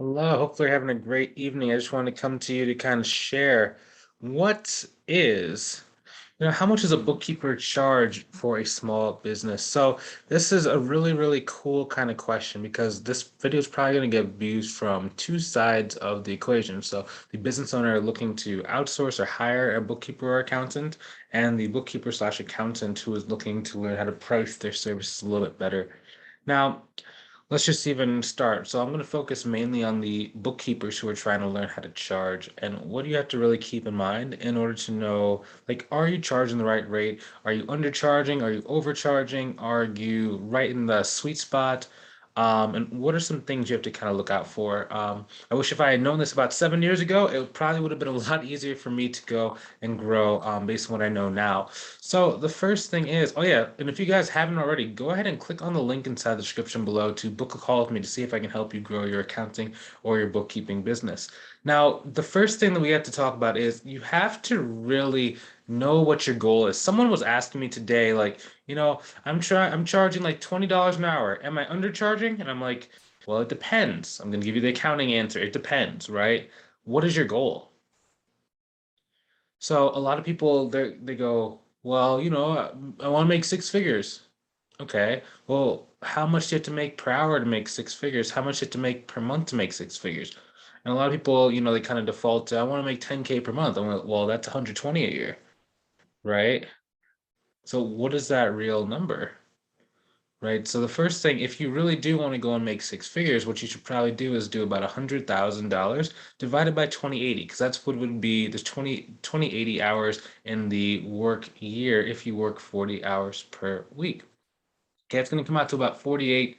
Hello, hopefully you're having a great evening. I just wanted to come to you to kind of share what is, how much does a bookkeeper charge for a small business? So this is a really, really cool kind of question because this video is probably going to get views from two sides of the equation. So the business owner looking to outsource or hire a bookkeeper or accountant, and the bookkeeper slash accountant who is looking to learn how to price their services a little bit better. Now, let's just even start. So I'm going to focus mainly on the bookkeepers who are trying to learn how to charge. And what do you have to really keep in mind in order to know, like, are you charging the right rate? Are you undercharging? Are you overcharging? Are you right in the sweet spot? And what are some things you have to kind of look out for? I wish if I had known this about 7 years ago, it probably would have been a lot easier for me to go and grow based on what I know now. So the first thing is, oh yeah, and if you guys haven't already, go ahead and click on the link inside the description below to book a call with me to see if I can help you grow your accounting or your bookkeeping business. Now, the first thing that we have to talk about is you have to really know what your goal is. Someone was asking me today, like, I'm charging like $20 an hour. Am I undercharging? And I'm like, well, it depends. I'm gonna give you the accounting answer. It depends, right? What is your goal? So a lot of people they go, well, I want to make six figures. Okay. Well, how much do you have to make per hour to make six figures? How much do you have to make per month to make six figures? And a lot of people, they kind of default to, I want to make 10K per month. I'm like, well, that's 120 a year, right? So what is that real number? Right. So the first thing, if you really do want to go and make six figures, what you should probably do is do about $100,000 divided by 2080, because that's what would be the 2080 hours in the work year if you work 40 hours per week. Okay, it's going to come out to about $48.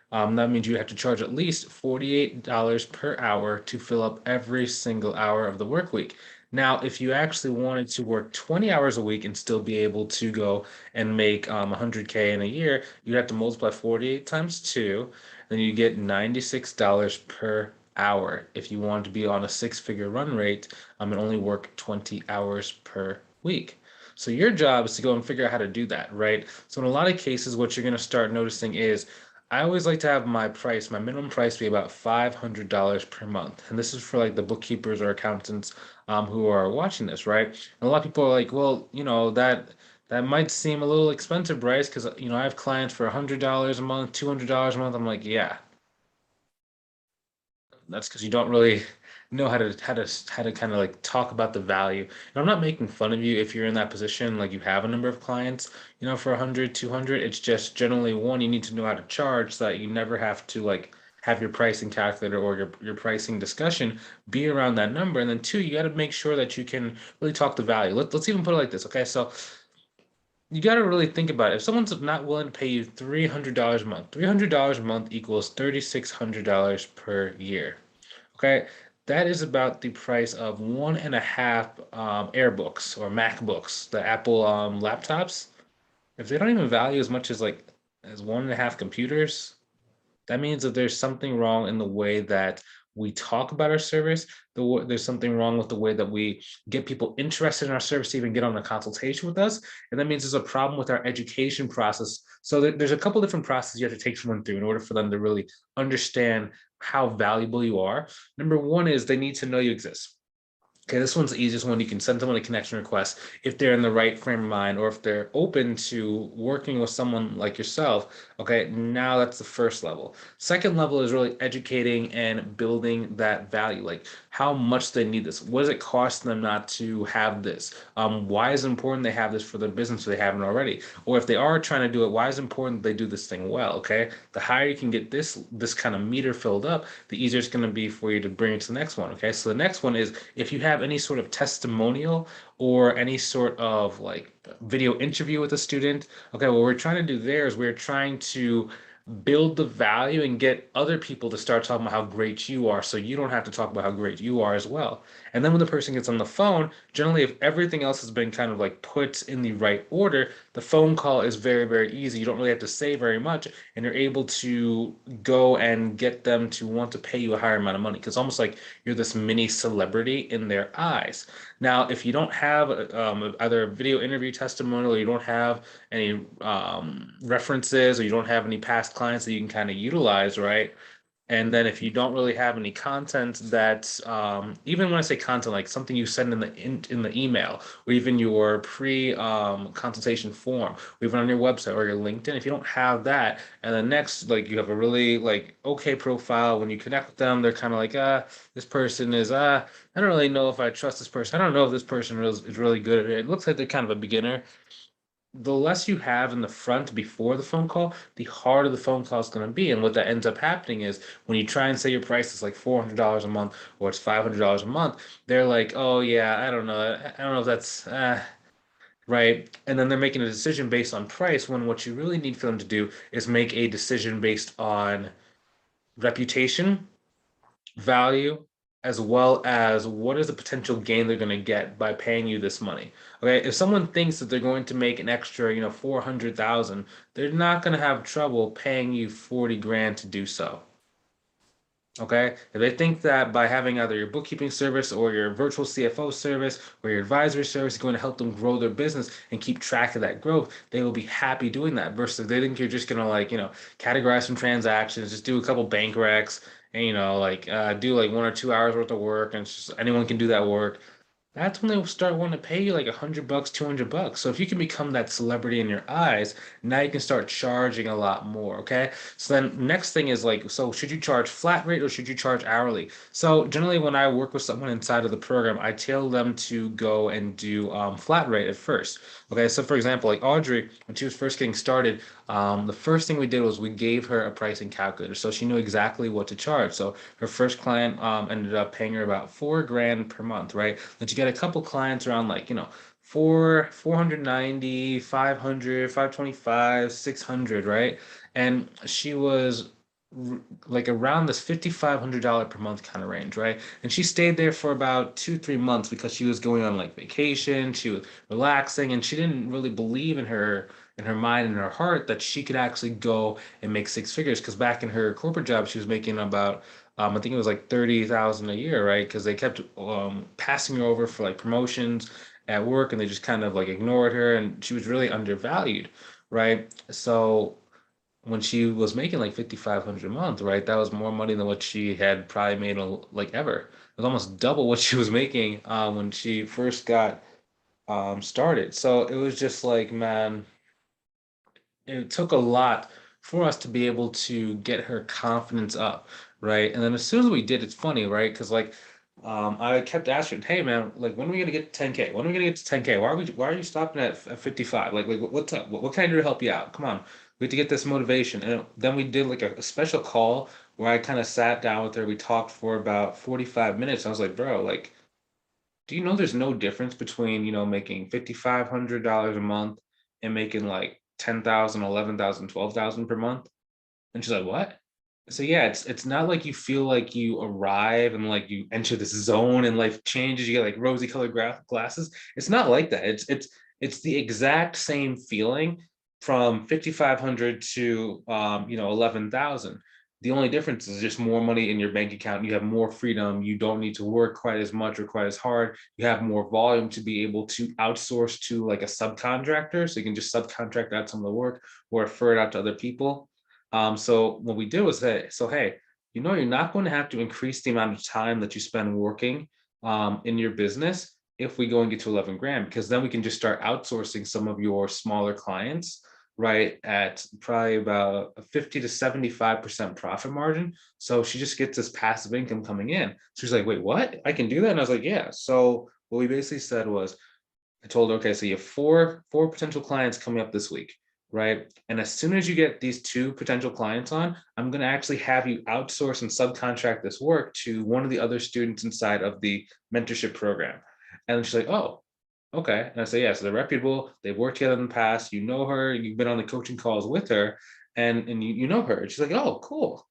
That means you have to charge at least $48 per hour to fill up every single hour of the work week. Now, if you actually wanted to work 20 hours a week and still be able to go and make 100K in a year, you'd have to multiply 48 times 2, then you get $96 per hour if you want to be on a six-figure run rate and only work 20 hours per week. So your job is to go and figure out how to do that, right? So in a lot of cases, what you're going to start noticing is I always like to have my minimum price be about $500 per month. And this is for like the bookkeepers or accountants who are watching this, right? And a lot of people are like, well, that might seem a little expensive, Bryce, because I have clients for $100 a month, $200 a month. I'm like, yeah, that's because you don't really know how to kind of like talk about the value. And I'm not making fun of you if you're in that position, like you have a number of clients, for 100, 200. It's just generally one, you need to know how to charge so that you never have to like have your pricing calculator or your pricing discussion be around that number. And then two, you got to make sure that you can really talk the value. Let's even put it like this. Okay, so you got to really think about it. If someone's not willing to pay you $300 a month, $300 a month equals $3,600 per year. Okay, that is about the price of one and a half Airbooks or MacBooks, the Apple laptops. If they don't even value as much as like as one and a half computers, that means that there's something wrong in the way that we talk about our service. There's something wrong with the way that we get people interested in our service to even get on a consultation with us. And that means there's a problem with our education process. So there's a couple different processes you have to take someone through in order for them to really understand how valuable you are. Number one is they need to know you exist. Okay, this one's the easiest one. You can send someone a connection request if they're in the right frame of mind or if they're open to working with someone like yourself. Okay, now that's the first level. Second level is really educating and building that value. Like how much they need this. What does it cost them not to have this? Why is it important they have this for their business if they haven't already? Or if they are trying to do it, why is it important they do this thing well? Okay, the higher you can get this kind of meter filled up, the easier it's going to be for you to bring it to the next one. Okay, so the next one is if you have any sort of testimonial or any sort of like video interview with a student. Okay, what we're trying to do there is we're trying to build the value and get other people to start talking about how great you are so you don't have to talk about how great you are as well. And then when the person gets on the phone, generally if everything else has been kind of like put in the right order, the phone call is very, very easy. You don't really have to say very much and you're able to go and get them to want to pay you a higher amount of money because almost like you're this mini celebrity in their eyes. Now, if you don't have either a video interview testimonial or you don't have any references or you don't have any past clients that you can kind of utilize, right? And then if you don't really have any content that, even when I say content, like something you send in the email, or even your pre consultation form, or even on your website or your LinkedIn, if you don't have that, and then next, like you have a really like okay profile, when you connect with them, they're kind of like, this person is, I don't really know if I trust this person. I don't know if this person is really good at it. It looks like they're kind of a beginner. The less you have in the front before the phone call, the harder the phone call is going to be. And what that ends up happening is when you try and say your price is like $400 a month or it's $500 a month, they're like, oh, yeah, I don't know. I don't know if that's right. And then they're making a decision based on price when what you really need for them to do is make a decision based on reputation, value, as well as what is the potential gain they're going to get by paying you this money. Okay, if someone thinks that they're going to make an extra, 400,000, they're not going to have trouble paying you 40 grand to do so. Okay, if they think that by having either your bookkeeping service or your virtual CFO service or your advisory service is going to help them grow their business and keep track of that growth, they will be happy doing that. Versus if they think you're just going to like, categorize some transactions, just do a couple bank recs, and like do like 1 or 2 hours worth of work, and it's just anyone can do that work. That's when they will start wanting to pay you like $100, $200. So if you can become that celebrity in your eyes, now you can start charging a lot more. Okay. So then next thing is like, so should you charge flat rate or should you charge hourly? So generally, when I work with someone inside of the program, I tell them to go and do flat rate at first. Okay. So for example, like Audrey, when she was first getting started, the first thing we did was we gave her a pricing calculator, so she knew exactly what to charge. So her first client ended up paying her about 4 grand per month, right? Then she got a couple clients around like, 490, 500, 525, 600, right? And she was like around this $5,500 per month kind of range, right? And she stayed there for about 2, 3 months because she was going on like vacation, she was relaxing, and she didn't really believe in her mind and her heart that she could actually go and make six figures. Because back in her corporate job, she was making about I think it was like 30,000 a year, right? Because they kept passing her over for like promotions at work, and they just kind of like ignored her, and she was really undervalued, right? So when she was making like 5,500 a month, right? That was more money than what she had probably made like ever. It was almost double what she was making when she first got started. So it was just like, man, it took a lot for us to be able to get her confidence up, right? And then as soon as we did, it's funny, right? Because like I kept asking, "Hey man, like when are we gonna get to 10K? When are we gonna get to 10K? Why are you stopping at 55? Like what's up? What can I do to help you out? Come on, we have to get this motivation." And then we did like a special call where I kind of sat down with her. We talked for about 45 minutes. I was like, "Bro, like, do you know there's no difference between, making $5,500 a month and making like 10,000, 11,000, 12,000 per month?" And she's like, "What?" So yeah, it's not like you feel like you arrive and like you enter this zone and life changes. You get like rosy colored glasses. It's not like that. It's the exact same feeling from 5,500 to 11,000. The only difference is just more money in your bank account. You have more freedom. You don't need to work quite as much or quite as hard. You have more volume to be able to outsource to like a subcontractor. So you can just subcontract out some of the work or refer it out to other people. So what we did was that, so hey, you're not going to have to increase the amount of time that you spend working in your business if we go and get to 11 grand, because then we can just start outsourcing some of your smaller clients, right, at probably about a 50 to 75% profit margin. So she just gets this passive income coming in. So she's like, wait, what? I can do that? And I was like, yeah. So what we basically said was, I told her, okay, so you have four potential clients coming up this week, right? And as soon as you get these two potential clients on, I'm going to actually have you outsource and subcontract this work to one of the other students inside of the mentorship program. And then she's like, oh, okay. And I say, yeah, so they're reputable. They've worked together in the past. You know her. You've been on the coaching calls with her, and you know her. And she's like, oh, cool.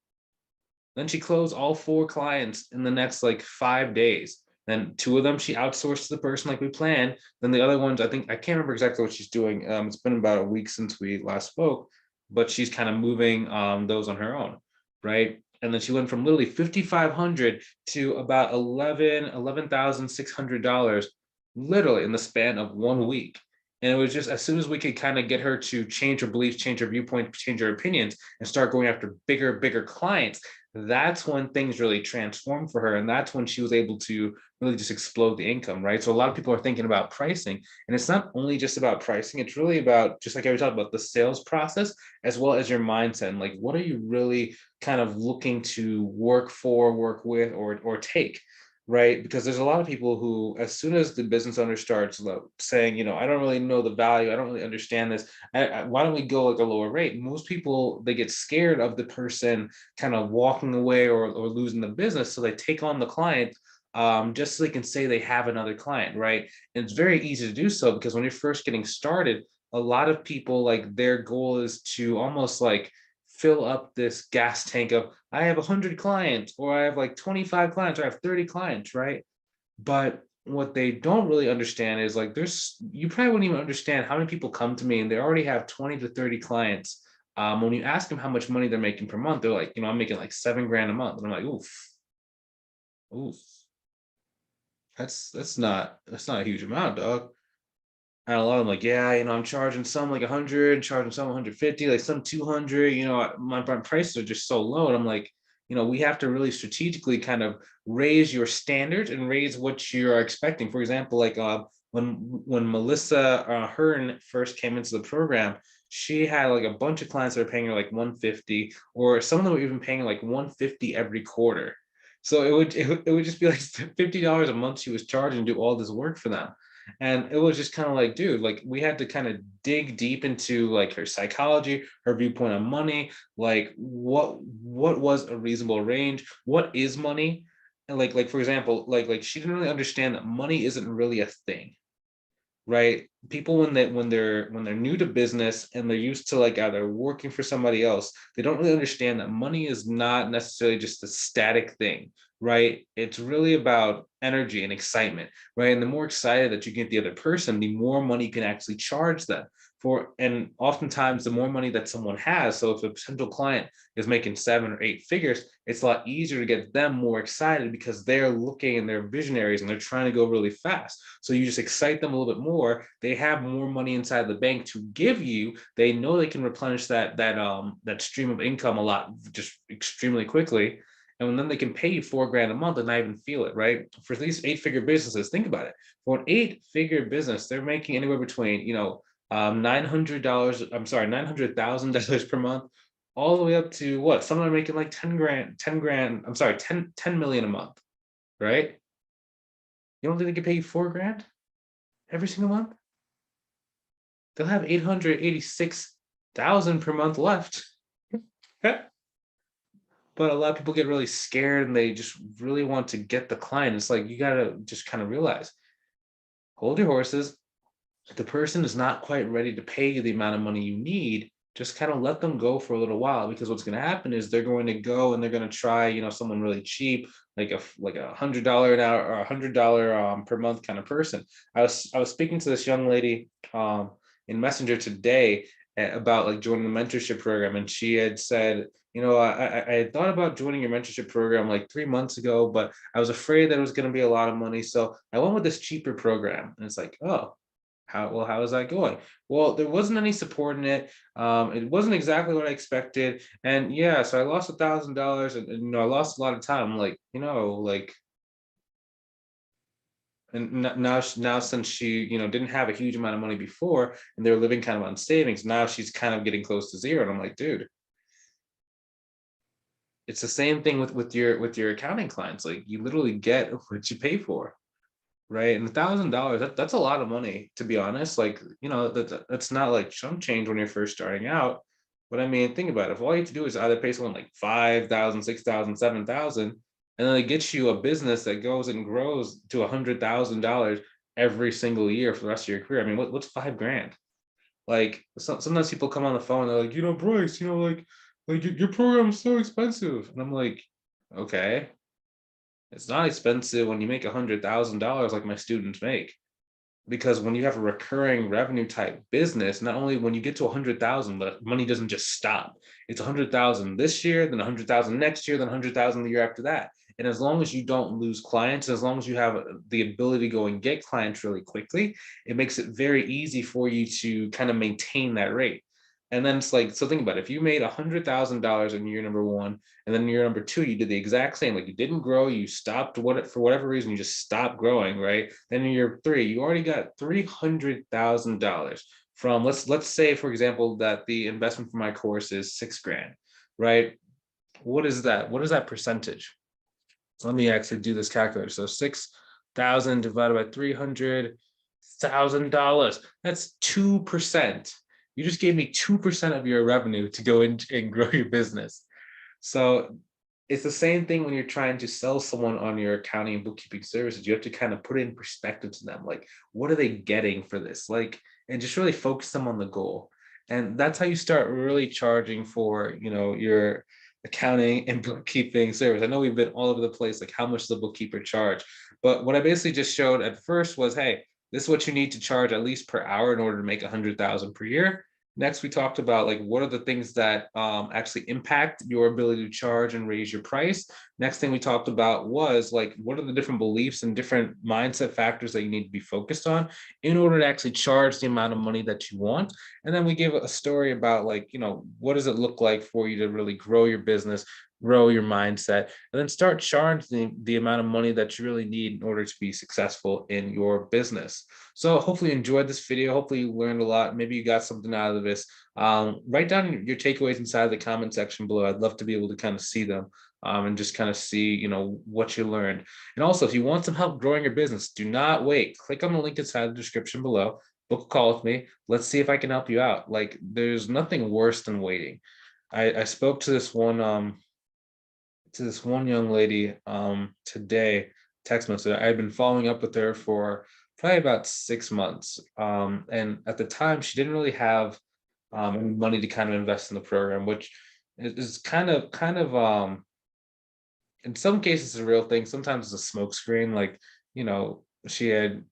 Then she closed all four clients in the next like 5 days. Then two of them she outsourced to the person like we planned. Then the other ones, I think I can't remember exactly what she's doing. It's been about a week since we last spoke, but she's kind of moving those on her own, right? And then she went from literally 5,500 to about 11,600 dollars, literally in the span of 1 week. And it was just as soon as we could kind of get her to change her beliefs, change her viewpoint, change her opinions, and start going after bigger clients, that's when things really transformed for her. And that's when she was able to really just explode the income, right? So a lot of people are thinking about pricing. And it's not only just about pricing, it's really about, just like I was talking about, the sales process as well as your mindset. And like, what are you really kind of looking to work for, work with, or take? Right, because there's a lot of people who, as soon as the business owner starts saying, I don't really know the value, I don't really understand this, why don't we go like a lower rate? Most people, they get scared of the person kind of walking away or losing the business, so they take on the client, just so they can say they have another client, right? And it's very easy to do so, because when you're first getting started, a lot of people, like, their goal is to almost like fill up this gas tank of, I have 100 clients, or I have like 25 clients, or I have 30 clients, right? But what they don't really understand is, like, you probably wouldn't even understand how many people come to me and they already have 20 to 30 clients. When you ask them how much money they're making per month, they're like, I'm making like 7 grand a month. And I'm like, oof, oof, that's not a huge amount, dog. And a lot of them like, yeah, I'm charging some like 100, charging some 150, like some 200. My prices are just so low. And I'm like, we have to really strategically kind of raise your standards and raise what you're expecting. For example, like, when Melissa Hearn first came into the program, she had like a bunch of clients that were paying her like 150, or some of them were even paying her like 150 every quarter. So it would just be like $50 a month she was charging to do all this work for them. And it was just kind of like, dude, like, we had to kind of dig deep into like her psychology, her viewpoint on money, like what was a reasonable range, what is money. And like for example, like she didn't really understand that money isn't really a thing, right? People, when they're new to business and they're used to like either working for somebody else, they don't really understand that money is not necessarily just a static thing, right? It's really about energy and excitement, right? And the more excited that you get the other person, the more money you can actually charge them for. And oftentimes, the more money that someone has, so if a potential client is making 7 or 8 figures, it's a lot easier to get them more excited, because they're looking and they're visionaries and they're trying to go really fast. So you just excite them a little bit more. They have more money inside the bank to give you. They know they can replenish that stream of income a lot, just extremely quickly. And then they can pay you 4 grand a month and not even feel it, right? For these 8 figure businesses, think about it. For an 8 figure business, they're making anywhere between, $900, I'm sorry, $900,000 per month, all the way up to what? Some are making like 10 grand, I'm sorry, 10 million a month, right? You don't think they can pay you 4 grand every single month? They'll have 886,000 per month left. But a lot of people get really scared and they just really want to get the client. It's like, you gotta just kind of realize, hold your horses. If the person is not quite ready to pay you the amount of money you need, just kind of let them go for a little while, because what's going to happen is they're going to go and they're going to try, someone really cheap, like a $100 an hour or $100 per month kind of person. I was speaking to this young lady in Messenger today, about like joining the mentorship program, and she had said, I had thought about joining your mentorship program like 3 months ago, but I was afraid that it was going to be a lot of money, so I went with this cheaper program. And it's like, oh, how is that going? Well, there wasn't any support in it. It wasn't exactly what I expected. And yeah, so I lost $1,000, and I lost a lot of time. I'm like, like, and now since she, didn't have a huge amount of money before, and they're living kind of on savings, now she's kind of getting close to zero. And I'm like, dude, it's the same thing with your accounting clients. Like, you literally get what you pay for. Right. And $1,000, that's a lot of money, to be honest. Like, that's not like chump change when you're first starting out. But I mean, think about it. If all you have to do is either pay someone like 5,000, 6,000, 7,000, and then it gets you a business that goes and grows to $100,000 every single year for the rest of your career. I mean, what's 5 grand? Like, sometimes people come on the phone and they're like, Bryce, like your program is so expensive. And I'm like, okay, it's not expensive when you make $100,000 like my students make. Because when you have a recurring revenue type business, not only when you get to 100,000, but money doesn't just stop. It's 100,000 this year, then 100,000 next year, then 100,000 the year after that. And as long as you don't lose clients, as long as you have the ability to go and get clients really quickly, it makes it very easy for you to kind of maintain that rate. And then it's like, so think about it. If you made $100,000 in year number one, and then year number two, you did the exact same, like you didn't grow, you stopped for whatever reason, you just stopped growing, right? Then in year three, you already got $300,000 from, let's say, for example, that the investment for my course is 6 grand, right? What is that? What is that percentage? So let me actually do this calculator. So 6,000 divided by $300,000. That's 2%. You just gave me 2% of your revenue to go in and grow your business. So it's the same thing when you're trying to sell someone on your accounting and bookkeeping services. You have to kind of put it in perspective to them. Like, what are they getting for this? Like, and just really focus them on the goal. And that's how you start really charging for, your accounting and bookkeeping service. I know we've been all over the place, like how much does the bookkeeper charge? But what I basically just showed at first was, hey, this is what you need to charge at least per hour in order to make 100,000 per year. Next, we talked about like what are the things that actually impact your ability to charge and raise your price. Next thing we talked about was like what are the different beliefs and different mindset factors that you need to be focused on in order to actually charge the amount of money that you want. And then we gave a story about like, what does it look like for you to really grow your business, grow your mindset, and then start charging the amount of money that you really need in order to be successful in your business. So hopefully you enjoyed this video. Hopefully you learned a lot. Maybe you got something out of this. Write down your takeaways inside the comment section below. I'd love to be able to kind of see them and just kind of see, what you learned. And also, if you want some help growing your business, do not wait. Click on the link inside the description below. Book a call with me. Let's see if I can help you out. Like, there's nothing worse than waiting. I spoke to this one young lady today, text message. I had been following up with her for probably about 6 months. And at the time she didn't really have any money to kind of invest in the program, which is kind of in some cases a real thing. Sometimes it's a smoke screen. Like, she had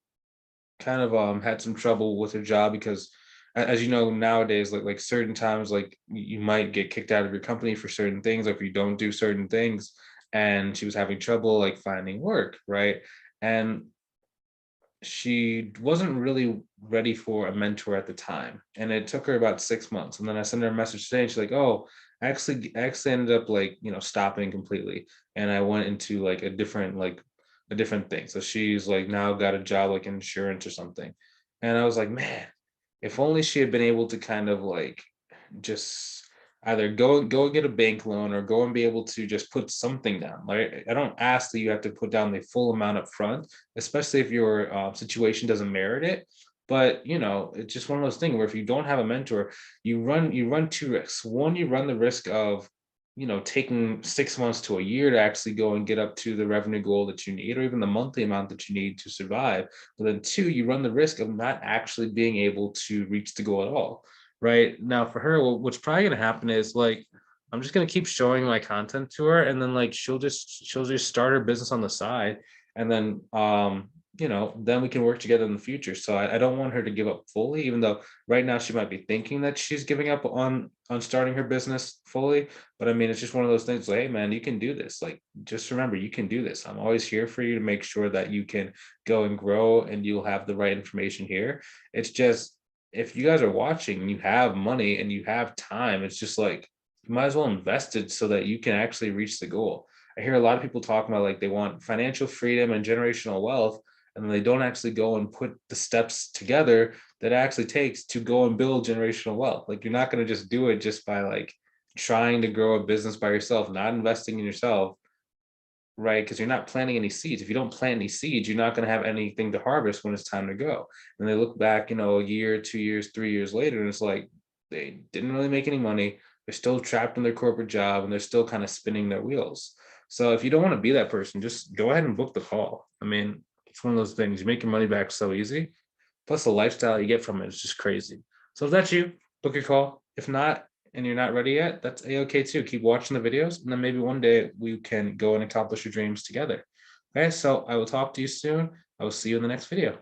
kind of had some trouble with her job because as you know nowadays, like certain times, like you might get kicked out of your company for certain things, or if you don't do certain things. And she was having trouble like finding work, right? And she wasn't really ready for a mentor at the time, and it took her about 6 months. And then I sent her a message today and she's like, oh, I actually ended up like stopping completely, and I went into like a different thing. So she's like now got a job like in insurance or something. And I was like, man, if only she had been able to kind of like just either go and get a bank loan or go and be able to just put something down. Like, I don't ask that you have to put down the full amount up front, especially if your situation doesn't merit it. But it's just one of those things where if you don't have a mentor, you run two risks. One, you run the risk of taking 6 months to a year to actually go and get up to the revenue goal that you need, or even the monthly amount that you need to survive. But then two, you run the risk of not actually being able to reach the goal at all. Right now, for her, what's probably going to happen is like I'm just going to keep showing my content to her, and then like she'll just start her business on the side. And then then we can work together in the future. So I don't want her to give up fully, even though right now she might be thinking that she's giving up on starting her business fully. But I mean, it's just one of those things like, hey man, you can do this. Like, just remember, you can do this. I'm always here for you to make sure that you can go and grow, and you'll have the right information here. It's just, if you guys are watching and you have money and you have time, it's just like you might as well invest it so that you can actually reach the goal. I hear a lot of people talking about like they want financial freedom and generational wealth, and then they don't actually go and put the steps together that it actually takes to go and build generational wealth. Like, you're not going to just do it just by like trying to grow a business by yourself, not investing in yourself, right? Because you're not planting any seeds. If you don't plant any seeds, you're not going to have anything to harvest when it's time to go. And they look back, a year, 2 years, 3 years later, and it's like they didn't really make any money. They're still trapped in their corporate job, and they're still kind of spinning their wheels. So if you don't want to be that person, just go ahead and book the call. I mean, it's one of those things. You make your money back so easy. Plus the lifestyle you get from it is just crazy. So if that's you, book your call. If not, and you're not ready yet, that's a-okay too. Keep watching the videos, and then maybe one day we can go and accomplish your dreams together. Okay, so I will talk to you soon. I will see you in the next video.